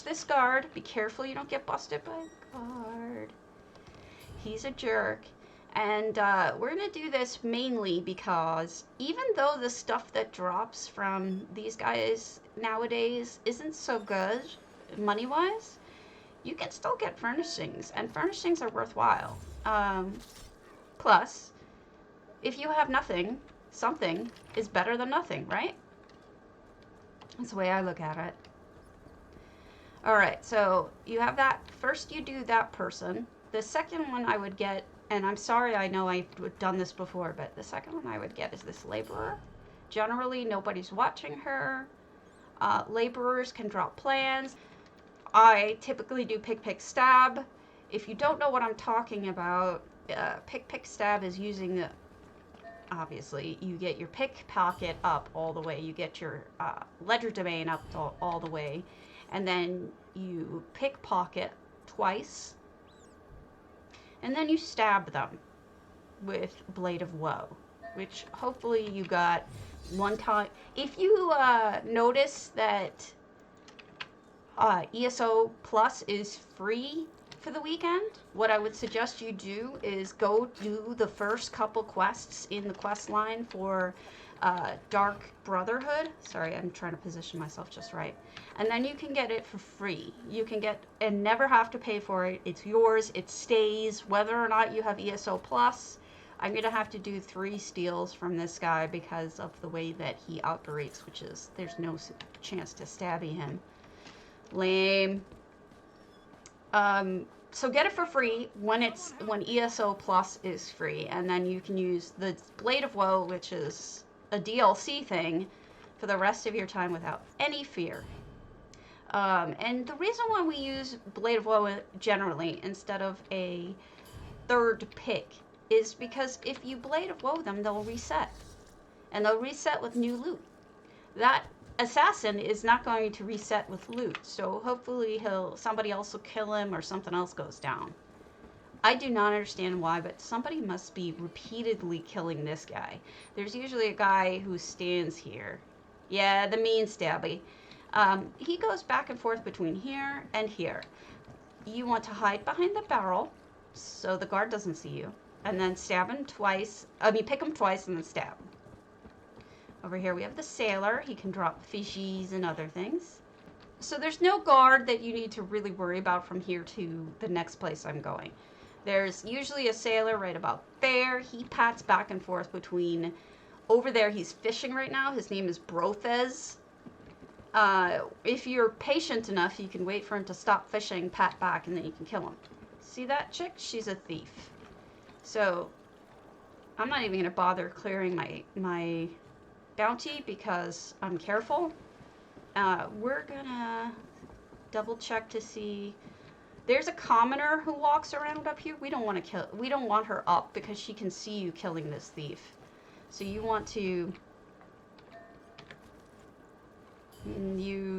this guard. Be careful you don't get busted by the guard. He's a jerk. And we're going to do this mainly because even though the stuff that drops from these guys nowadays isn't so good money-wise, you can still get furnishings, and furnishings are worthwhile. Plus, if you have nothing, something is better than nothing, right? That's the way I look at it. Alright, so you have that. First you do that person. The second one I would get, and I'm sorry, I know I've done this before, but the second one I would get is this laborer. Generally, nobody's watching her. Laborers can drop plans. I typically do pick, pick, stab. If you don't know what I'm talking about, pick, pick, stab is using the... Obviously, you get your pickpocket up all the way. You get your ledger domain up all the way. And then you pickpocket twice. And then you stab them with Blade of Woe, which hopefully you got one time. If you notice that ESO Plus is free for the weekend, what I would suggest you do is go do the first couple quests in the quest line for Dark Brotherhood. Sorry, I'm trying to position myself just right. And then you can get it for free. You can get and never have to pay for it. It's yours. It stays whether or not you have ESO Plus. I'm going to have to do 3 steals from this guy because of the way that he operates, which is there's no chance to stabby him. Lame. So get it for free when ESO Plus is free, and then you can use the Blade of Woe, which is a DLC thing, for the rest of your time without any fear. And the reason why we use Blade of Woe generally instead of a third pick is because if you Blade of Woe them, they'll reset. And they'll reset with new loot. That assassin is not going to reset with loot, so hopefully somebody else will kill him or something else goes down. I do not understand why, but somebody must be repeatedly killing this guy. There's usually a guy who stands here. Yeah, the mean stabby. He goes back and forth between here and here. You want to hide behind the barrel so the guard doesn't see you, and then stab him twice. Pick him twice and then stab him. Over here we have the sailor. He can drop fishies and other things. So there's no guard that you need to really worry about from here to the next place I'm going. There's usually a sailor right about there. He pats back and forth between... Over there he's fishing right now. His name is Brothez. If you're patient enough, you can wait for him to stop fishing, pat back, and then you can kill him. See that chick? She's a thief. So I'm not even going to bother clearing my bounty because I'm careful. We're gonna double check to see. There's a commoner who walks around up here. We don't want her up because she can see you killing this thief. So you want to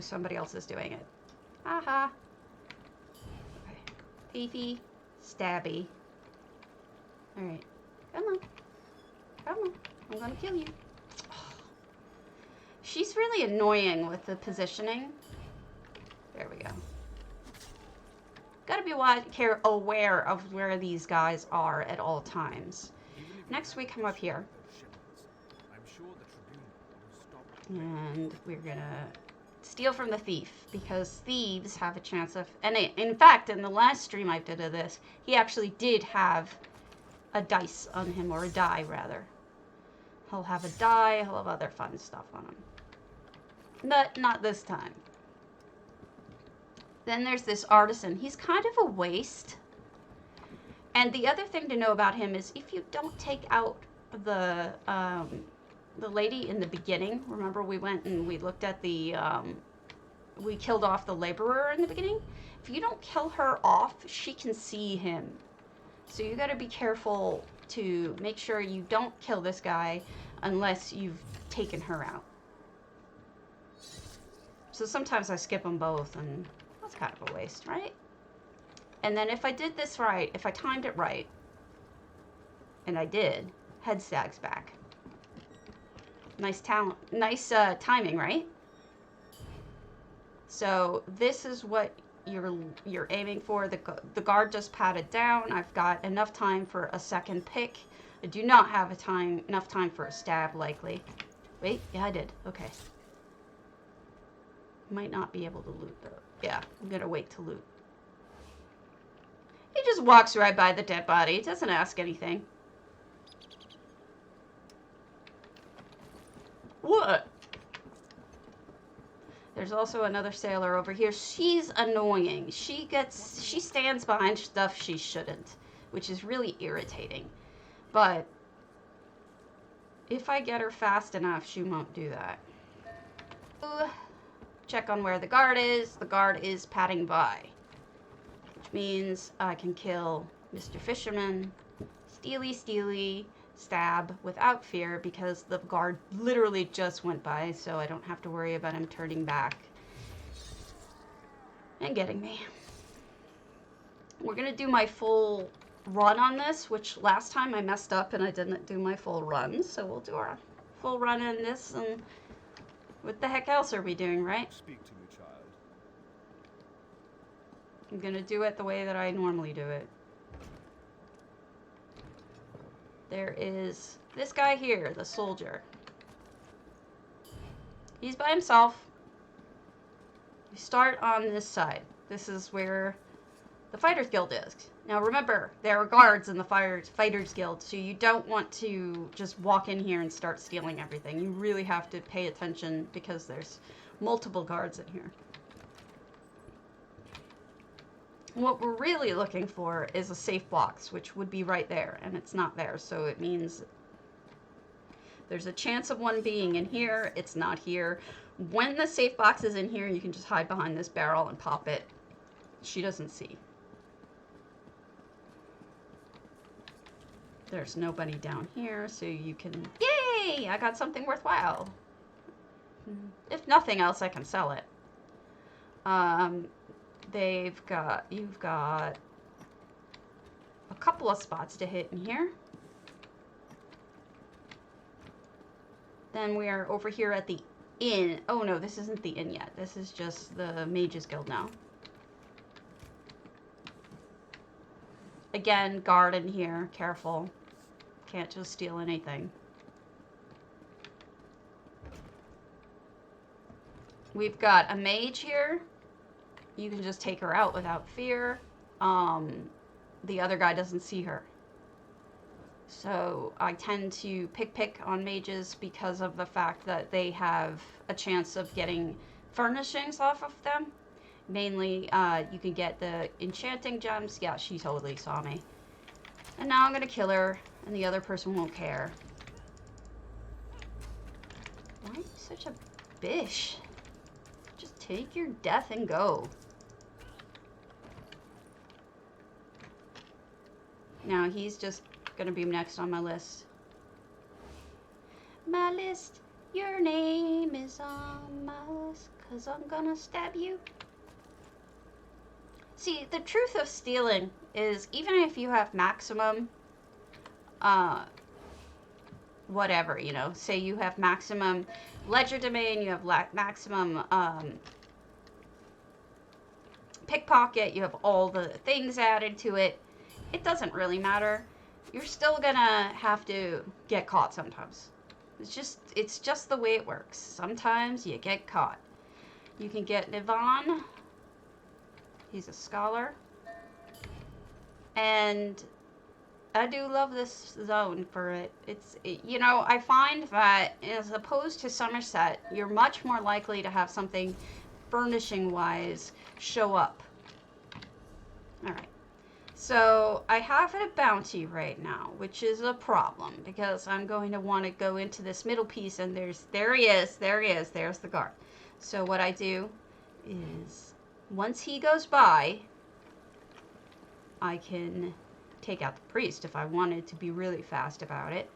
somebody else is doing it. Aha. Okay. Thiefy, stabby. All right. Come on. Come on. I'm gonna kill you. She's really annoying with the positioning. There we go. Gotta be aware of where these guys are at all times. Next we come up here. And we're gonna steal from the thief, because thieves have a chance of... And in fact, in the last stream I did of this, he actually did have a dice on him, or a die, rather. He'll have a die, he'll have other fun stuff on him. But not this time. Then there's this artisan. He's kind of a waste. And the other thing to know about him is if you don't take out the lady in the beginning, remember we went and we looked at the, we killed off the laborer in the beginning? If you don't kill her off, she can see him. So you gotta be careful to make sure you don't kill this guy unless you've taken her out. So sometimes I skip them both, and that's kind of a waste, right? And then if I did this right, if I timed it right, and I did, head sags back. Nice timing, right? So this is what you're aiming for. The guard just patted down. I've got enough time for a second pick. I do not have enough time for a stab, likely. Wait, yeah, I did. Okay. Might not be able to loot, though. Yeah, I'm gonna wait to loot. He just walks right by the dead body. He doesn't ask anything. What? There's also another sailor over here. She's annoying. She stands behind stuff she shouldn't, which is really irritating. But if I get her fast enough, she won't do that. Check on where the guard is. The guard is padding by, which means I can kill Mr. Fisherman, steely, stab without fear, because the guard literally just went by, so I don't have to worry about him turning back and getting me. We're gonna do my full run on this, which last time I messed up and I didn't do my full run, so we'll do our full run in this. And what the heck else are we doing, right? Speak to me, child. I'm gonna do it the way that I normally do it. There is this guy here, the soldier. He's by himself. You start on this side. This is where the Fighters Guild is. Now remember, there are guards in the Fighters Guild, so you don't want to just walk in here and start stealing everything. You really have to pay attention because there's multiple guards in here. What we're really looking for is a safe box, which would be right there, and it's not there, so it means there's a chance of one being in here. It's not here. When the safe box is in here, you can just hide behind this barrel and pop it. She doesn't see. There's nobody down here, so you can... Yay! I got something worthwhile. If nothing else, I can sell it. You've got a couple of spots to hit in here. Then we are over here at the inn. Oh no, this isn't the inn yet. This is just the Mages Guild now. Again, guard in here. Careful. Can't just steal anything. We've got a mage here. You can just take her out without fear. The other guy doesn't see her. So I tend to pick on mages because of the fact that they have a chance of getting furnishings off of them. Mainly, you can get the enchanting gems. Yeah, she totally saw me. And now I'm gonna kill her, and the other person won't care. Why are you such a bish? Just take your death and go. Now he's just gonna be next on my list. My list, your name is on my list, 'cause I'm gonna stab you. See, the truth of stealing is, even if you have maximum, whatever, you know, say you have maximum ledger domain, you have maximum, pickpocket, you have all the things added to it, it doesn't really matter. You're still gonna have to get caught sometimes. It's just the way it works. Sometimes you get caught. You can get Nivan. He's a scholar. And I do love this zone for it. You know, I find that as opposed to Somerset, you're much more likely to have something furnishing-wise show up. Alright. So I have a bounty right now, which is a problem because I'm going to want to go into this middle piece, and there he is, there's the guard. So what I do is, once he goes by, I can take out the priest if I wanted to be really fast about it.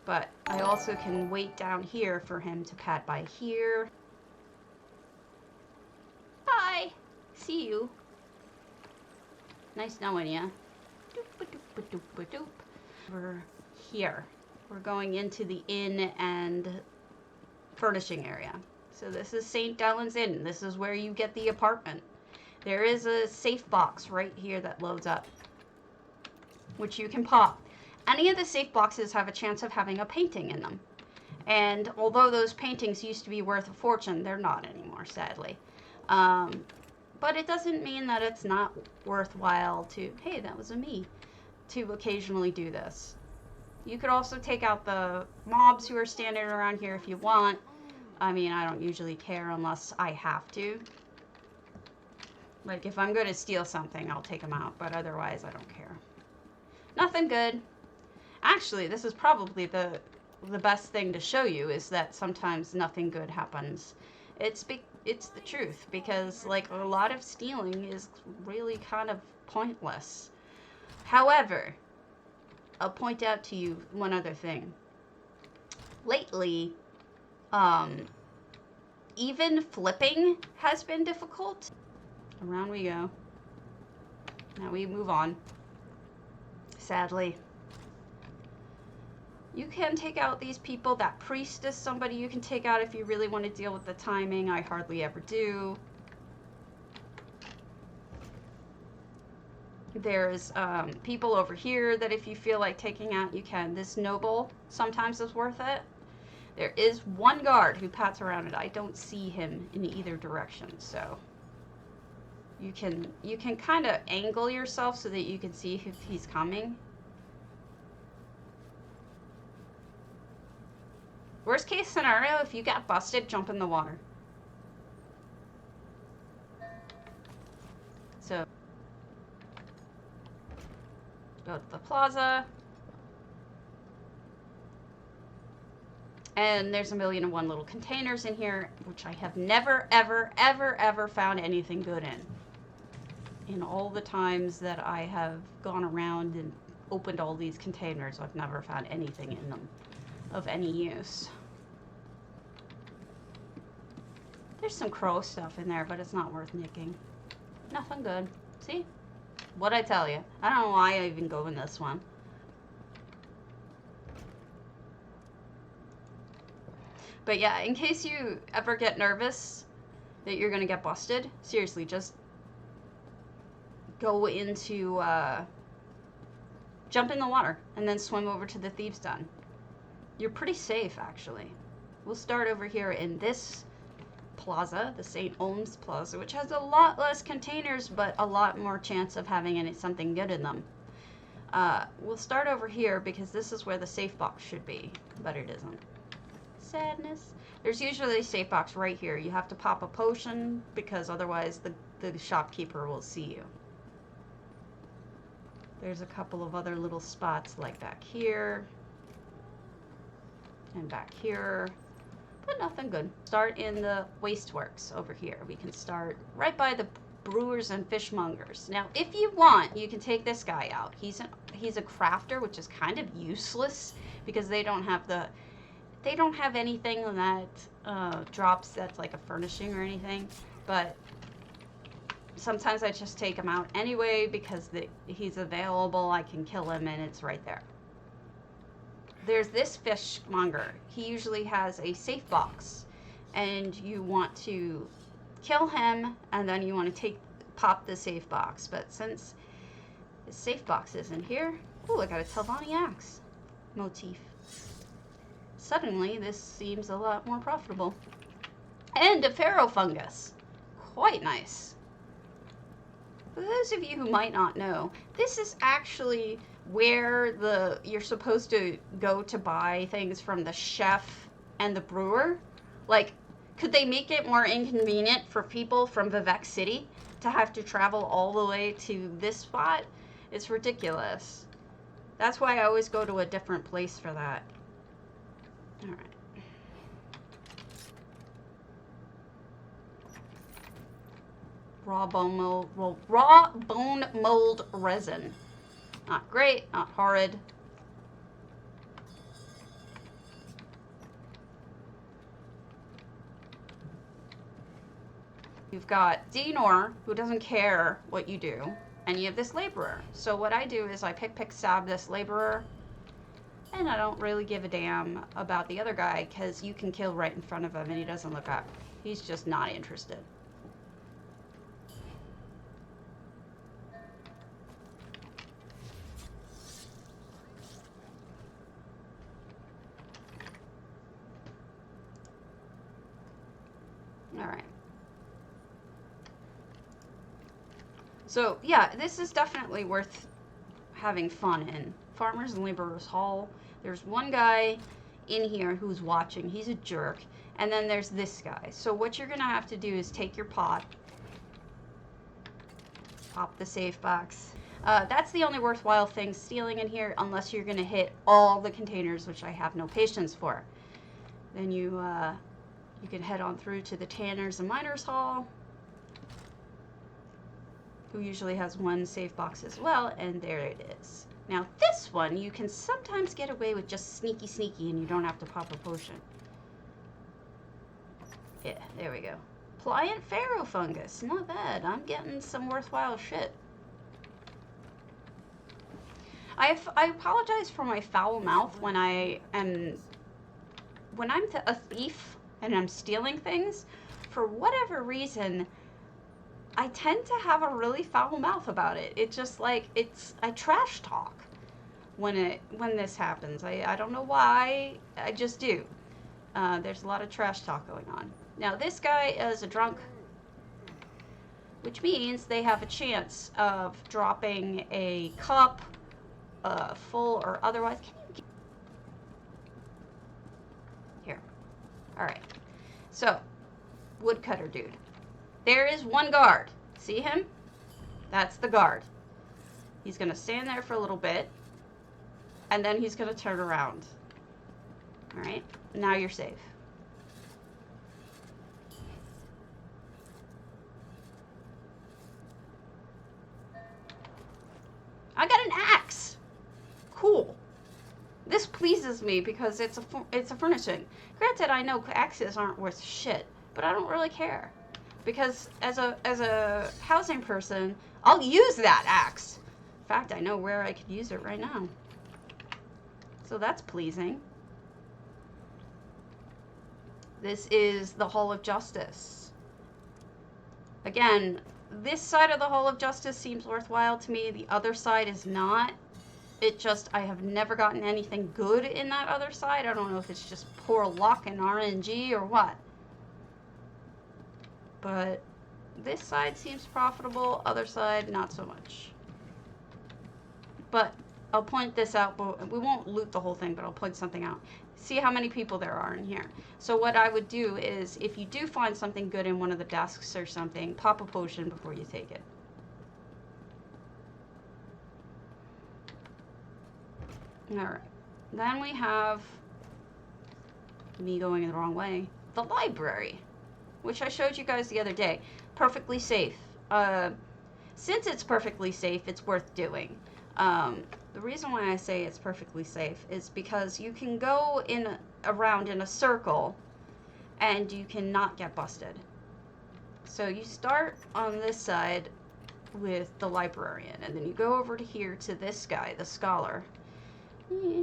But I also can wait down here for him to pat by here. Hi! See you. Nice knowing ya. We're here. We're going into the inn and furnishing area. So this is St. Dellan's Inn. This is where you get the apartment. There is a safe box right here that loads up, which you can pop. Any of the safe boxes have a chance of having a painting in them. And although those paintings used to be worth a fortune, they're not anymore, sadly. But it doesn't mean that it's not worthwhile to, hey, that was a me, to occasionally do this. You could also take out the mobs who are standing around here if you want. I mean, I don't usually care unless I have to. Like, if I'm going to steal something, I'll take them out, but otherwise I don't care. Nothing good. Actually, this is probably the best thing to show you, is that sometimes nothing good happens. It's the truth, because like a lot of stealing is really kind of pointless. However, I'll point out to you one other thing. Lately, even flipping has been difficult. Around we go. Now we move on. Sadly. You can take out these people. That priest is somebody you can take out if you really want to deal with the timing. I hardly ever do. There's people over here that if you feel like taking out, you can. This noble sometimes is worth it. There is one guard who pats around it. I don't see him in either direction, so you can kind of angle yourself so that you can see if he's coming. Worst case scenario, if you got busted, jump in the water. So, go to the plaza. And there's 1,000,001 little containers in here, which I have never, ever, ever, ever found anything good in. In all the times that I have gone around and opened all these containers, I've never found anything in them of any use. There's some crow stuff in there, but it's not worth nicking. Nothing good. See? What'd I tell you? I don't know why I even go in this one. But yeah, in case you ever get nervous that you're gonna get busted, seriously, just go into, jump in the water and then swim over to the thieves' den. You're pretty safe, actually. We'll start over here in this plaza, the St. Olms Plaza, which has a lot less containers, but a lot more chance of having something good in them. We'll start over here because this is where the safe box should be, but it isn't. Sadness. There's usually a safe box right here. You have to pop a potion because otherwise the shopkeeper will see you. There's a couple of other little spots like back here and back here, but nothing good. Start in the Wasteworks over here. We can start right by the brewers and fishmongers. Now, if you want, you can take this guy out. He's a crafter, which is kind of useless because they don't have anything that drops that's like a furnishing or anything, but sometimes I just take him out anyway because he's available. I can kill him and it's right there. There's this fishmonger. He usually has a safe box and you want to kill him and then you want to pop the safe box. But since the safe box isn't here, oh, I got a Telvanni axe motif. Suddenly, this seems a lot more profitable. And a pharaoh fungus. Quite nice. For those of you who might not know, this is actually where you're supposed to go to buy things from the chef and the brewer. Like, could they make it more inconvenient for people from Vivec City to have to travel all the way to this spot? It's ridiculous. That's why I always go to a different place for that. All right. Raw bone mold resin. Not great, not horrid. You've got Dinor, who doesn't care what you do, and you have this laborer. So what I do is I pick, stab this laborer, And I don't really give a damn about the other guy because you can kill right in front of him and he doesn't look up. He's just not interested. Alright. So, yeah, this is definitely worth having fun in. Farmers and Laborers Hall. There's one guy in here who's watching. He's a jerk. And then there's this guy. So what you're going to have to do is take your pot. Pop the safe box. That's the only worthwhile thing stealing in here, unless you're going to hit all the containers, which I have no patience for. Then you can head on through to the Tanners and Miners Hall, who usually has one safe box as well, and there it is. Now this one, you can sometimes get away with just sneaky and you don't have to pop a potion. Yeah, there we go. Pliant Pharaoh Fungus, not bad. I'm getting some worthwhile shit. I apologize for my foul mouth when I'm a thief and I'm stealing things. For whatever reason, I tend to have a really foul mouth about it. It's just like, I trash talk when this happens. I don't know why, I just do. There's a lot of trash talk going on. Now this guy is a drunk, which means they have a chance of dropping a cup, full or otherwise. Can you get... Here. Alright. So, woodcutter dude. There is one guard. See him? That's the guard. He's going to stand there for a little bit, and then he's going to turn around. Alright? Now you're safe. I got an axe. Cool. This pleases me because it's a furnishing. Granted, I know axes aren't worth shit, but I don't really care because as a housing person, I'll use that axe. In fact, I know where I could use it right now. So that's pleasing. This is the Hall of Justice. Again, this side of the Hall of Justice seems worthwhile to me. The other side is not. It just, I have never gotten anything good in that other side. I don't know if it's just poor luck and RNG or what. But this side seems profitable. Other side, not so much. But I'll point this out. But we won't loot the whole thing, but I'll point something out. See how many people there are in here. So what I would do is, if you do find something good in one of the desks or something, pop a potion before you take it. Alright. Then we have me going the wrong way. The library, which I showed you guys the other day. Perfectly safe. Since it's perfectly safe, it's worth doing. The reason why I say it's perfectly safe is because you can go around in a circle and you cannot get busted. So you start on this side with the librarian, and then you go over to here to this guy, the scholar.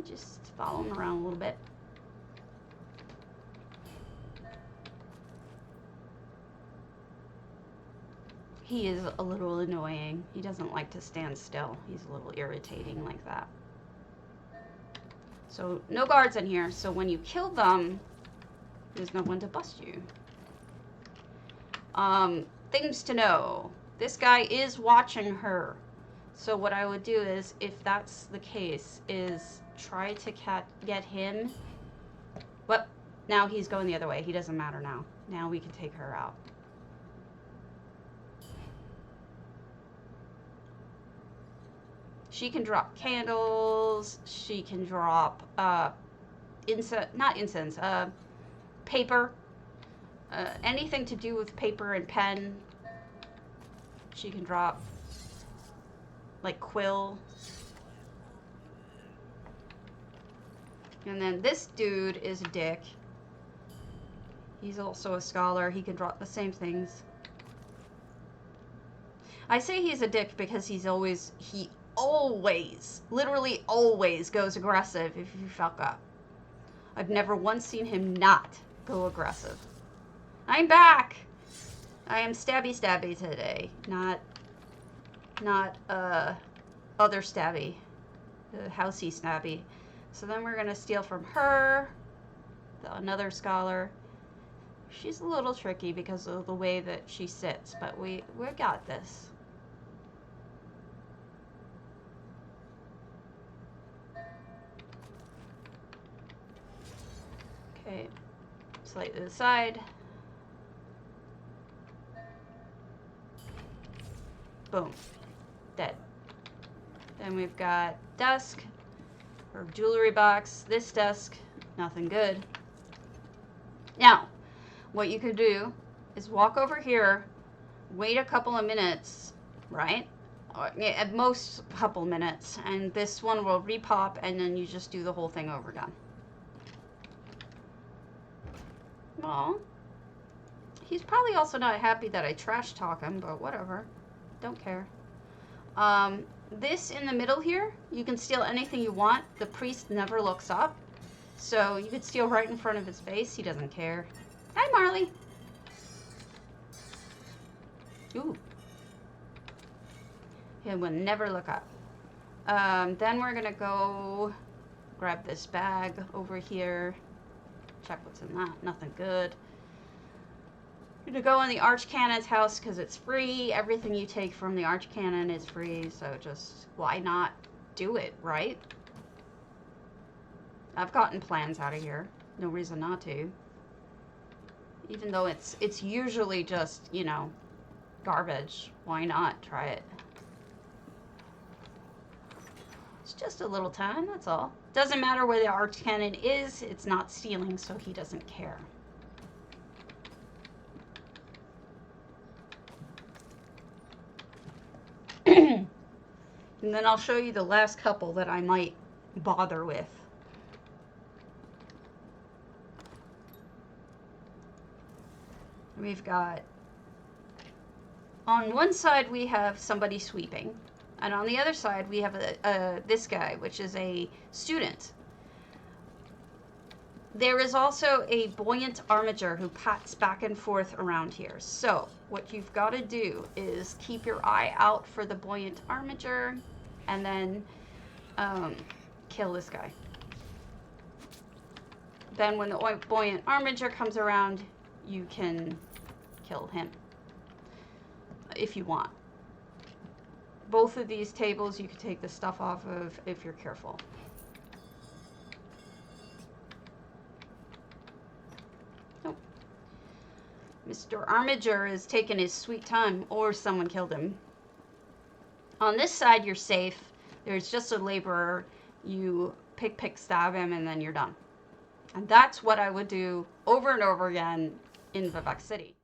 Just follow him around a little bit. He is a little annoying. He doesn't like to stand still. He's a little irritating like that. So no guards in here, so when you kill them, there's no one to bust you. Things to know. This guy is watching her. So what I would do is, if that's the case, is try to get him. Well, now he's going the other way. He doesn't matter now. Now we can take her out. She can drop candles. She can drop paper. Anything to do with paper and pen. She can drop, like quill. And then this dude is a dick. He's also a scholar. He can drop the same things. I say he's a dick because he always, literally always goes aggressive if you fuck up. I've never once seen him not go aggressive. I'm back! I am stabby today, not other stabby, housey stabby. So then we're gonna steal from her, another scholar. She's a little tricky because of the way that she sits, but we got this. Okay, slightly to the side. Boom. Dead. Then we've got desk, or jewelry box. This desk, nothing good. Now, what you could do is walk over here, wait a couple of minutes, right? Or, yeah, at most a couple minutes, and this one will repop, and then you just do the whole thing over again. Well, he's probably also not happy that I trash talk him, but whatever. Don't care. This in the middle here, you can steal anything you want. The priest never looks up. So you could steal right in front of his face. He doesn't care. Hi, Marley. Ooh. He will never look up. Then we're going to go grab this bag over here. Check what's in that. Nothing good. We're going to go in the Archcannon's house because it's free. Everything you take from the Archcannon is free. So just, why not do it, right? I've gotten plans out of here. No reason not to. Even though it's usually just, you know, garbage. Why not try it? It's just a little time, that's all. Doesn't matter where the Archcannon is, it's not stealing, so he doesn't care. And then I'll show you the last couple that I might bother with. We've got, on one side we have somebody sweeping, and on the other side we have this guy, which is a student. There is also a buoyant armiger who pats back and forth around here. So what you've got to do is keep your eye out for the buoyant armiger, and then kill this guy. Then when the buoyant armiger comes around, you can kill him if you want. Both of these tables you can take the stuff off of if you're careful. Nope. Mr. Armiger is taking his sweet time, or someone killed him. On this side you're safe. There's just a laborer. You pick, stab him, and then you're done. And that's what I would do over and over again in Vivec City.